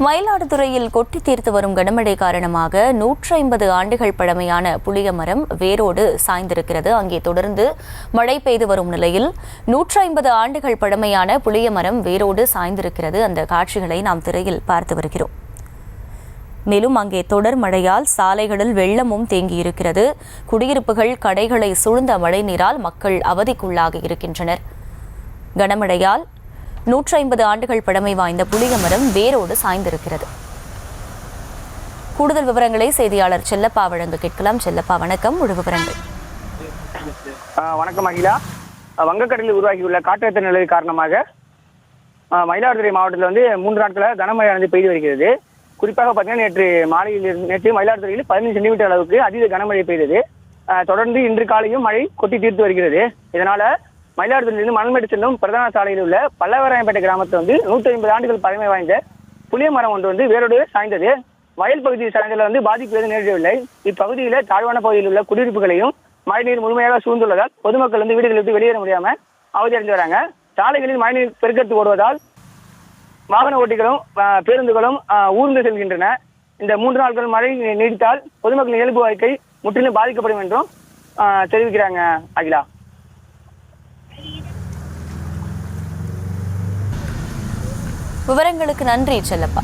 மயிலாடுதுறையில் கொட்டி தீர்த்து வரும் கனமழை காரணமாக 150 ஆண்டுகள் பழமையான புளிய மரம் வேரோடு சாய்ந்திருக்கிறது. அங்கே தொடர்ந்து மழை பெய்து வரும் நிலையில் 150 ஆண்டுகள் பழமையான புளிய மரம் வேரோடு சாய்ந்திருக்கிறது. அந்த காட்சிகளை நாம் திரையில் பார்த்து வருகிறோம். மேலும் அங்கே தொடர் மழையால் சாலைகளில் வெள்ளமும் தேங்கியிருக்கிறது. குடியிருப்புகள், கடைகளை சூழ்ந்த மழைநீரால் மக்கள் அவதிக்குள்ளாகி இருக்கின்றனர். கனமழையால் 150 ஆண்டுகள் பழமை வாய்ந்த புளிய மரம் வேரோடு சாய்ந்திருக்கிறது. கூடுதல் விவரங்களை செய்தியாளர் செல்லப்பா வழங்க கேட்கலாம். செல்லப்பா, வணக்கம். முழு விவரங்கள். வணக்கம் அகிலா. வங்கக்கடலில் உருவாகியுள்ள காற்றழுத்த நிலை காரணமாக மயிலாடுதுறை மாவட்டத்தில் 3 நாட்களாக கனமழை பெய்து வருகிறது. குறிப்பாக பார்த்தீங்கன்னா நேற்று மயிலாடுதுறையில் 15 சென்டிமீட்டர் அளவுக்கு அதீத கனமழை பெய்தது. தொடர்ந்து இன்று காலையும் மழை கொட்டி தீர்த்து வருகிறது. இதனால மயிலாடுதுறையிலிருந்து மணல்மேடு செல்லும் பிரதான சாலையில் உள்ள பல்லவராயம்பேட்டை கிராமத்தில் 150 ஆண்டுகள் பழமை வாய்ந்த புளிய மரம் ஒன்று வேரோடு சாய்ந்தது. வயல் பகுதி சாய்ந்ததில் பாதிப்பு எதுவும் நேரிடவில்லை. இப்பகுதியில் தாழ்வான பகுதியில் உள்ள குடியிருப்புகளையும் மழைநீர் முழுமையாக சூழ்ந்துள்ளதால் பொதுமக்கள் வீடுகளை விட்டு வெளியேற முடியாமல் அவதியடைந்து வராங்க. சாலைகளில் மழைநீர் பெருக்கெடுத்து ஓடுவதால் வாகன ஓட்டிகளும் பேருந்துகளும் ஊர்ந்து செல்கின்றன. இந்த 3 நாட்கள் மழை நீடித்தால் பொதுமக்களின் இயல்பு வாழ்க்கை முற்றிலும் பாதிக்கப்படும் என்றும் தெரிவிக்கிறாங்க அகிலா. விவரங்களுக்கு நன்றி செல்லப்பா.